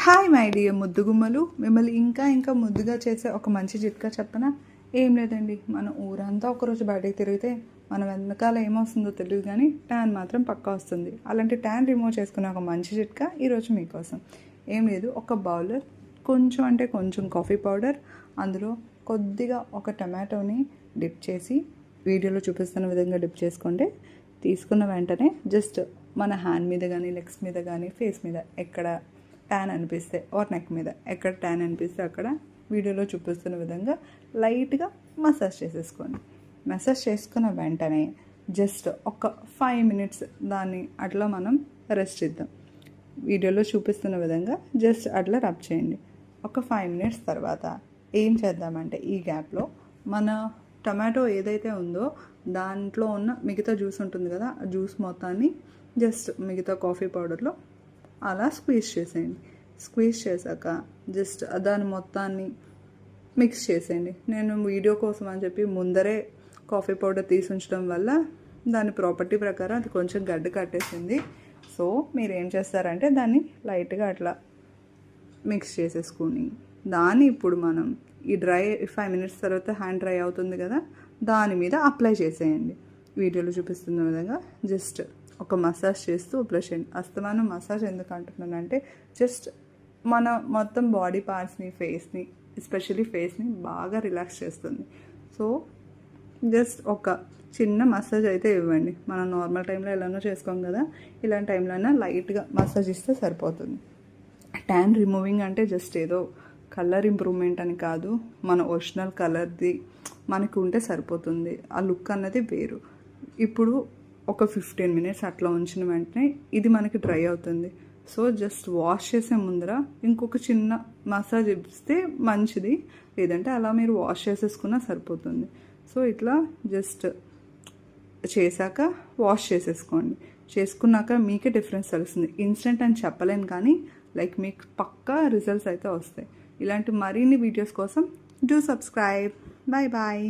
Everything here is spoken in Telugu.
హాయ్ మై డియర్ ముద్దుగుమ్మలు, మిమ్మల్ని ఇంకా ముద్దుగా చేసే ఒక మంచి చిట్కా చెప్పనా? ఏం లేదండి, మన ఊరంతా ఒకరోజు బయటకు తిరిగితే మన వెనకాల ఏమొస్తుందో తెలియదు, కానీ ట్యాన్ మాత్రం పక్కా వస్తుంది. అలాంటి ట్యాన్ రిమూవ్ చేసుకునే ఒక మంచి చిట్కా ఈరోజు మీకోసం. ఏం లేదు, ఒక బౌలర్ కొంచెం కాఫీ పౌడర్, అందులో కొద్దిగా ఒక టమాటోని డిప్ చేసి వీడియోలో చూపిస్తున్న విధంగా డిప్ చేసుకోండి. తీసుకున్న వెంటనే జస్ట్ మన హ్యాండ్ మీద కానీ, లెగ్స్ మీద కానీ, ఫేస్ మీద ఎక్కడ ట్యాన్ అనిపిస్తే ఆర్ నెక్ మీద ఎక్కడ ట్యాన్ అనిపిస్తే అక్కడ వీడియోలో చూపిస్తున్న విధంగా లైట్గా మసాజ్ చేసేసుకోండి. మసాజ్ చేసుకున్న వెంటనే జస్ట్ ఒక 5 minutes దాన్ని అట్లా మనం రెస్ట్ ఇద్దాం. వీడియోలో చూపిస్తున్న విధంగా జస్ట్ అట్లా రబ్ చేయండి. ఒక 5 minutes తర్వాత ఏం చేద్దామంటే, ఈ గ్యాప్లో మన టమాటో ఏదైతే ఉందో దాంట్లో ఉన్న మిగతా జ్యూస్ ఉంటుంది కదా, ఆ జ్యూస్ మొత్తాన్ని జస్ట్ మిగతా కాఫీ పౌడర్లో అలా స్క్వీజ్ చేసేయండి. స్క్వీజ్ చేశాక జస్ట్ దాని మొత్తాన్ని మిక్స్ చేసేయండి. నేను వీడియో కోసం అని చెప్పి ముందరే కాఫీ పౌడర్ తీసి ఉంచడం వల్ల దాని ప్రాపర్టీ ప్రకారం అది కొంచెం గడ్డ కట్టేసింది. సో మీరు ఏం చేస్తారంటే దాన్ని లైట్గా అట్లా మిక్స్ చేసేసుకుని దాన్ని ఇప్పుడు మనం ఈ 5 minutes తర్వాత హ్యాండ్ డ్రై అవుతుంది కదా, దాని మీద అప్లై చేసేయండి. వీడియోలో చూపిస్తున్న విధంగా జస్ట్ ఒక మసాజ్ చేస్తూ అప్లై చేయండి. అస్తమానం మసాజ్ ఎందుకు అంటున్నానంటే, జస్ట్ మన మొత్తం బాడీ పార్ట్స్ని, ఫేస్ని, ఎస్పెషల్లీ ఫేస్ని బాగా రిలాక్స్ చేస్తుంది. సో జస్ట్ ఒక చిన్న మసాజ్ అయితే ఇవ్వండి. మనం నార్మల్ టైంలో ఎలానో చేసుకోం కదా, ఇలాంటి టైంలో అయినా లైట్గా మసాజ్ ఇస్తే సరిపోతుంది. ట్యాన్ రిమూవింగ్ అంటే జస్ట్ ఏదో కలర్ ఇంప్రూవ్మెంట్ అని కాదు, మన ఒరిజినల్ కలర్ది మనకు ఉంటే సరిపోతుంది. ఆ లుక్ అన్నది వేరు. ఇప్పుడు ఒక 15 minutes అట్లా ఉంచిన వెంటనే ఇది మనకి డ్రై అవుతుంది. సో జస్ట్ వాష్ చేసే ముందర ఇంకొక చిన్న మసాజ్ ఇస్తే మంచిది, లేదంటే అలా మీరు వాష్ చేసేసుకున్నా సరిపోతుంది. సో ఇట్లా జస్ట్ చేశాక వాష్ చేసేసుకోండి. చేసుకున్నాక మీకే డిఫరెన్స్ తెలుస్తుంది. ఇన్స్టెంట్ అని చెప్పలేను, కానీ మీకు పక్కా రిజల్ట్స్ అయితే వస్తాయి. ఇలాంటి మరిన్ని వీడియోస్ కోసం డూ సబ్స్క్రైబ్. బాయ్.